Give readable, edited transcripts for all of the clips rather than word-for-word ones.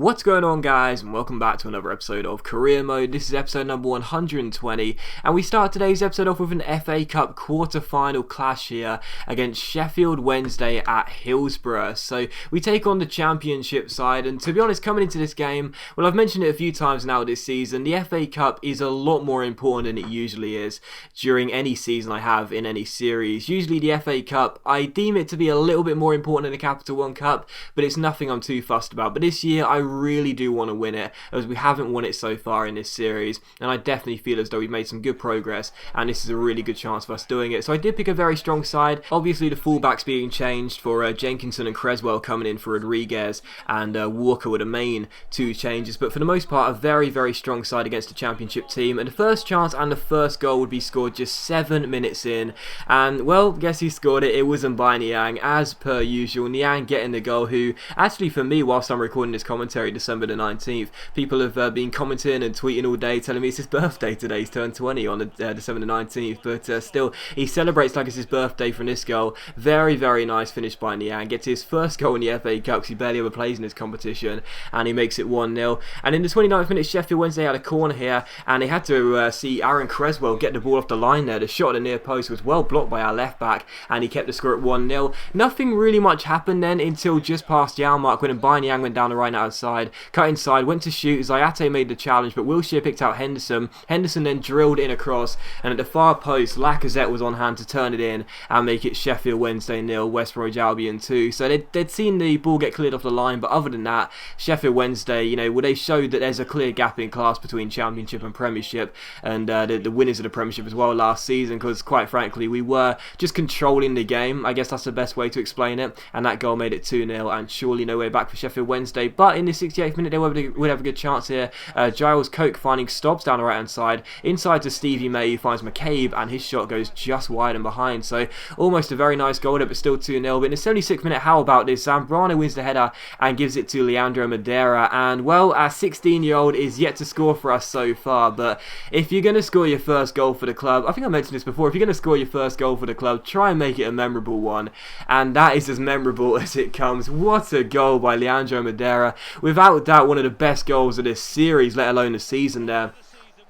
What's going on, guys, and welcome back to another episode of Career Mode. This is episode number 120, and we start today's episode off with an FA Cup quarter-final clash here against Sheffield Wednesday at Hillsborough. So we take on the Championship side, and to be honest, coming into this game, well, I've mentioned it a few times now this season, the FA Cup is a lot more important than it usually is during any season I have in any series. Usually the FA Cup, I deem it to be a little bit more important than the Capital One Cup, but it's nothing I'm too fussed about. But this year, I really do want to win it, as we haven't won it so far in this series, and I definitely feel as though we've made some good progress, and this is a really good chance for us doing it. So I did pick a very strong side. Obviously the fullbacks being changed for Jenkinson and Creswell coming in for Rodriguez, and Walker were the main two changes, but for the most part a very strong side against a Championship team. And the first chance and the first goal would be scored just 7 minutes in, and well, guess who scored it? It wasn't by Niang, as per usual. Niang getting the goal, who actually for me, whilst I'm recording this commentary December the 19th, people have been commenting and tweeting all day telling me it's his birthday today. He's turned 20 on December the 19th, but still he celebrates like it's his birthday from this goal. Very nice finish by Niang. Gets his first goal in the FA Cup because he barely ever plays in this competition, and he makes it 1-0. And in the 29th minute, Sheffield Wednesday had a corner here, and they had to see Aaron Creswell get the ball off the line there. The shot at the near post was well blocked by our left back, and he kept the score at 1-0. Nothing really much happened then until just past the hour mark when Niang went down the right outside, cut inside, went to shoot. Zayate made the challenge, but Wilshere picked out Henderson. Henderson then drilled in across, and at the far post, Lacazette was on hand to turn it in and make it Sheffield Wednesday 0, West Bromwich Albion 2. So they'd seen the ball get cleared off the line, but other than that, Sheffield Wednesday, they showed that there's a clear gap in class between Championship and Premiership, and the winners of the Premiership as well last season, because quite frankly, we were just controlling the game. I guess that's the best way to explain it, and that goal made it 2-0, and surely no way back for Sheffield Wednesday. But in the 68th minute, they would have a good chance here. Giles Coke finding Stobbs down the right hand side, inside to Stevie May, who finds McCabe, and his shot goes just wide and behind. So almost a very nice goal there, but still 2-0. But in the 76th minute, how about this? Zambrano wins the header and gives it to Leandro Madeira, and well, our 16-year-old is yet to score for us so far. But if you're going to score your first goal for the club, I think I mentioned this before, if you're going to score your first goal for the club, try and make it a memorable one, and that is as memorable as it comes. What a goal by Leandro Madeira, without doubt one of the best goals of this series, let alone the season there.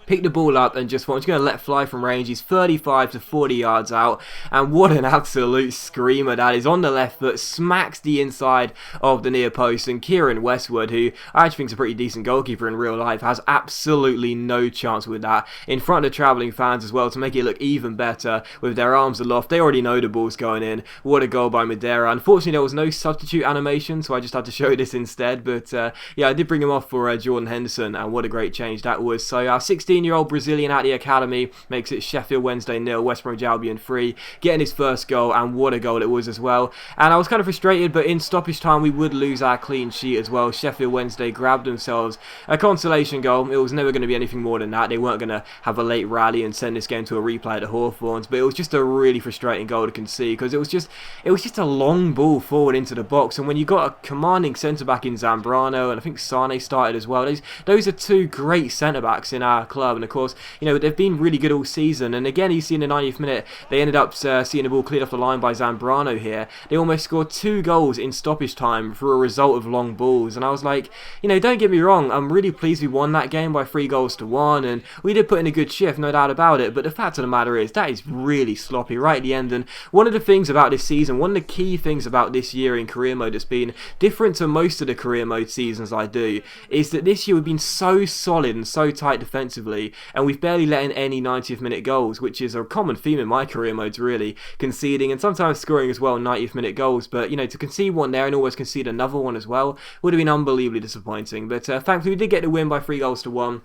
Picked the ball up and just thought, I'm just going to let fly from range. He's 35 to 40 yards out, and what an absolute screamer that is. On the left foot, smacks the inside of the near post, and Kieran Westwood, who I actually think is a pretty decent goalkeeper in real life, has absolutely no chance with that. In front of the travelling fans as well, to make it look even better with their arms aloft. They already know the ball's going in. What a goal by Madeira. Unfortunately, there was no substitute animation, so I just had to show this instead, but yeah, I did bring him off for Jordan Henderson, and what a great change that was. So our 16-year-old Brazilian at the academy makes it Sheffield Wednesday 0, West Bromwich Albion 3, getting his first goal, and what a goal it was as well. And I was kind of frustrated, but in stoppage time we would lose our clean sheet as well. Sheffield Wednesday grabbed themselves a consolation goal. It was never going to be anything more than that. They weren't going to have a late rally and send this game to a replay at the Hawthorns, but it was just a really frustrating goal to concede, because it was just a long ball forward into the box, and when you got a commanding centre-back in Zambrano, and I think Sane started as well, those are two great centre-backs in our club. And of course, they've been really good all season. And again, you see in the 90th minute, they ended up seeing the ball cleared off the line by Zambrano here. They almost scored 2 goals in stoppage time for a result of long balls. And I was like, don't get me wrong, I'm really pleased we won that game by 3-1, and we did put in a good shift, no doubt about it. But the fact of the matter is, that is really sloppy right at the end. And one of the things about this season, one of the key things about this year in career mode that's been different to most of the career mode seasons I do, is that this year we've been so solid and so tight defensively, and we've barely let in any 90th minute goals, which is a common theme in my career modes, really, conceding and sometimes scoring as well 90th minute goals. But to concede one there and always concede another one as well would have been unbelievably disappointing. But thankfully we did get the win by 3-1.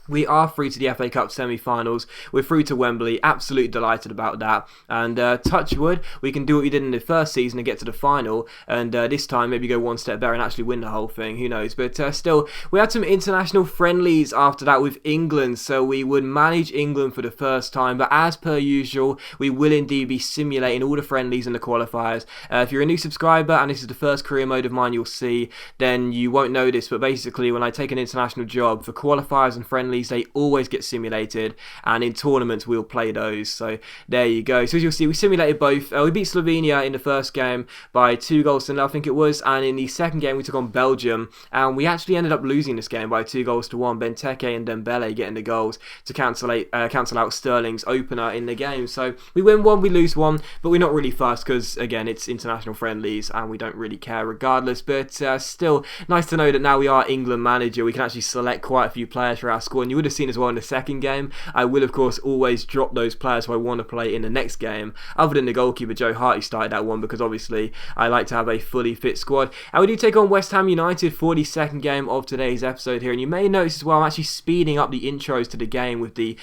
We are through to the FA Cup semi-finals. We're through to Wembley. Absolutely delighted about that. And touch wood, we can do what we did in the first season and get to the final. And this time, maybe go one step better and actually win the whole thing. Who knows? But still, we had some international friendlies after that with England. So we would manage England for the first time. But as per usual, we will indeed be simulating all the friendlies and the qualifiers. If you're a new subscriber and this is the first career mode of mine you'll see, then you won't know this. But basically, when I take an international job for qualifiers and friendlies, friendlies, they always get simulated, and in tournaments we'll play those. So there you go. So as you'll see, we simulated both. We beat Slovenia in the first game by 2-0, I think it was, and in the second game we took on Belgium, and we actually ended up losing this game by 2-1. Benteke and Dembele getting the goals to cancel out Sterling's opener in the game. So we win one, we lose one, but we're not really fussed because, again, it's international friendlies and we don't really care regardless. But still, nice to know that now we are England manager, we can actually select quite a few players for our squad. And you would have seen as well in the second game, I will of course always drop those players who I want to play in the next game, other than the goalkeeper Joe Hart, who started that one, because obviously I like to have a fully fit squad. And we do take on West Ham United for the second game of today's episode here. And you may notice as well, I'm actually speeding up the intros to the game with the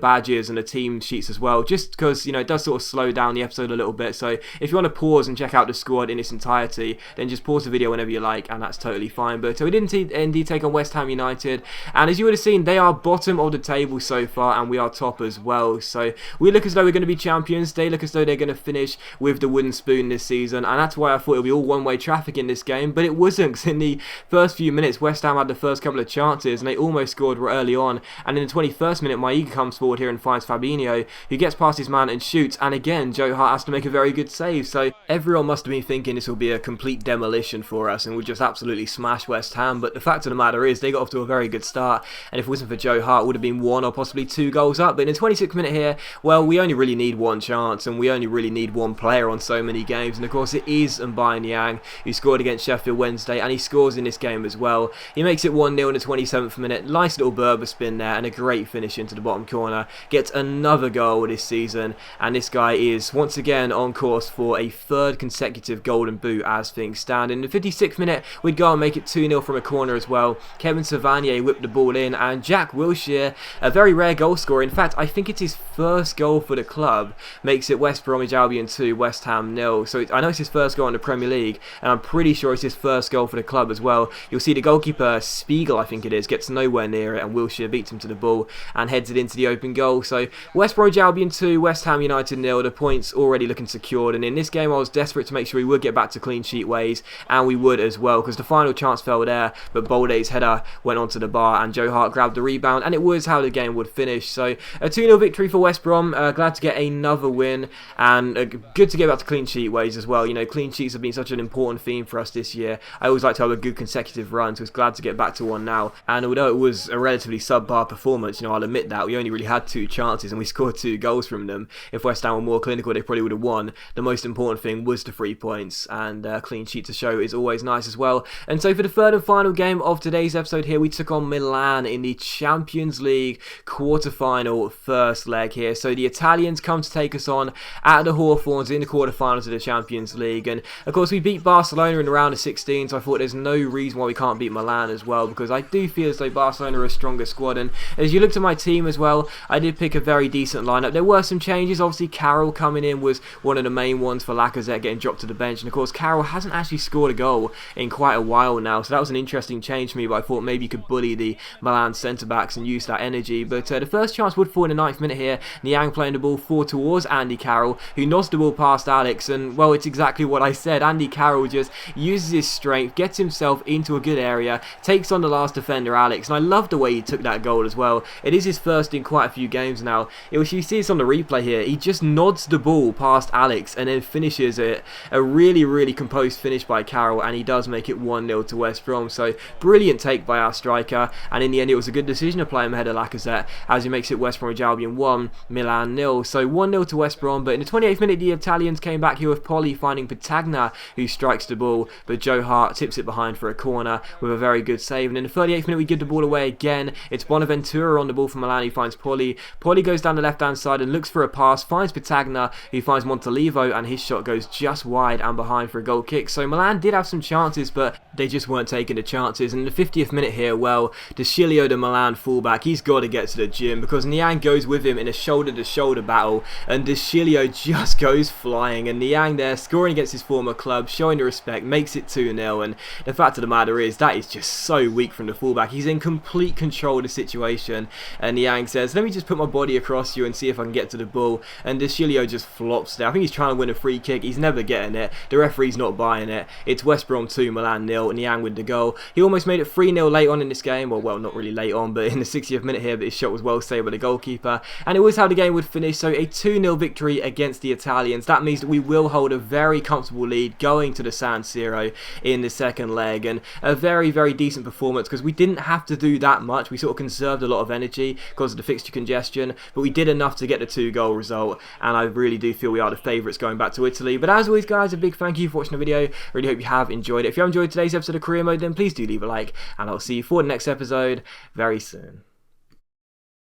badges and the team sheets as well, just because, you know, it does sort of slow down the episode a little bit. So if you want to pause and check out the squad in its entirety, then just pause the video whenever you like, and that's totally fine. But we did indeed take on West Ham United, and as you would have seen, they are bottom of the table so far, and we are top as well. So we look as though we're going to be champions. They look as though they're going to finish with the wooden spoon this season, and that's why I thought it would be all one-way traffic in this game, but it wasn't, because in the first few minutes West Ham had the first couple of chances and they almost scored early on, and in the 21st minute Maiga comes forward here and finds Fabinho, who gets past his man and shoots, and again Joe Hart has to make a very good save. So everyone must have been thinking this will be a complete demolition for us and we'll just absolutely smash West Ham, but the fact of the matter is they got off to a very good start, and if it wasn't for Joe Hart it would have been 1 or possibly 2 goals up. But in the 26th minute here, well, we only really need one chance and we only really need one player on so many games, and of course it is M'Baye Niang, who scored against Sheffield Wednesday, and he scores in this game as well. He makes it 1-0 in the 27th minute, nice little Berber spin there and a great finish into the bottom corner, gets another goal this season, and this guy is once again on course for a 3rd consecutive golden boot as things stand. In the 56th minute we'd go and make it 2-0 from a corner as well. Kevin Savanier whipped the ball in, and Jack Wilshere, a very rare goal scorer, in fact I think it's his first goal for the club, makes it West Bromwich Albion 2, West Ham 0. So I know it's his first goal in the Premier League, and I'm pretty sure it's his first goal for the club as well. You'll see the goalkeeper Spiegel, I think it is, gets nowhere near it, and Wilshere beats him to the ball and heads it into the open goal. So West Bromwich Albion 2, West Ham United 0, the points already looking secured, and in this game I was desperate to make sure we would get back to clean sheet ways, and we would as well, because the final chance fell there, but Bolde's header went onto the bar and Joe Hart grabbed the rebound, and it was how the game would finish. So a 2-0 victory for West Brom, glad to get another win, and good to get back to clean sheet ways as well. You know, clean sheets have been such an important theme for us this year. I always like to have a good consecutive run, so it's glad to get back to one now. And although it was a relatively subpar performance, you know, I'll admit that we only really had 2 chances and we scored 2 goals from them. If West Ham were more clinical, they probably would have won. The most important thing was the 3 points, and clean sheet to show is always nice as well. And so for the 3rd and final game of today's episode here, we took on Milan in the Champions League quarter-final first leg here. So the Italians come to take us on at the Hawthorns in the quarter-finals of the Champions League, and of course we beat Barcelona in the round of 16, so I thought there's no reason why we can't beat Milan as well, because I do feel as though Barcelona are a stronger squad. And as you looked at my team as well, I did pick a very decent lineup. There were some changes. Obviously Carroll coming in was one of the main ones for Lacazette getting dropped to the bench, and of course Carroll hasn't actually scored a goal in quite a while now, so that was an interesting change for me, but I thought maybe you could bully the Milan centre-backs and use that energy. But the first chance would fall in the 9th minute here, Niang playing the ball forward towards Andy Carroll, who nods the ball past Alex, and well, it's exactly what I said. Andy Carroll just uses his strength, gets himself into a good area, takes on the last defender Alex, and I love the way he took that goal as well. It is his first in quite a few games now. You see this on the replay here, he just nods the ball past Alex and then finishes it. A really composed finish by Carroll, and he does make it 1-0 to West Brom. So brilliant take by our striker, and in the end it was a good decision to play him ahead of Lacazette, as he makes it West Bromwich Albion 1, Milan 0. So 1-0 to West Brom, but in the 28th minute the Italians came back here with Poli finding Patagna, who strikes the ball, but Joe Hart tips it behind for a corner with a very good save. And in the 38th minute we give the ball away again. It's Bonaventura on the ball for Milan, who finds Poli. Poli goes down the left hand side and looks for a pass, finds Patagna, who finds Montalivo, and his shot goes just wide and behind for a goal kick. So Milan did have some chances, but they just weren't taking the chances. And in the 50th minute here, well, De Sciglio, the Milan fullback, he's got to get to the gym, because Niang goes with him in a shoulder-to-shoulder battle, and De Sciglio just goes flying, and Niang there scoring against his former club, showing the respect, makes it 2-0. And the fact of the matter is, that is just so weak from the fullback. He's in complete control of the situation, and Niang says, let me just put my body across you and see if I can get to the ball, and De Sciglio just flops there. I think he's trying to win a free kick, he's never getting it, the referee's not buying it. It's West Brom 2, Milan 0, Niang with the goal. He almost made it 3-0 late on in this game, or well, not really late on, but in the 60th minute here, but his shot was well saved by the goalkeeper. And it was how the game would finish, so a 2-0 victory against the Italians. That means that we will hold a very comfortable lead going to the San Siro in the second leg, and a very, very decent performance because we didn't have to do that much. We sort of conserved a lot of energy because of the fixture congestion, but we did enough to get the 2-goal result, and I really do feel we are the favourites going back to Italy. But as always, guys, a big thank you for watching the video. Really hope you have enjoyed it. If you have enjoyed today's episode of Career Mode, then please do leave a like, and I'll see you for the next episode very soon.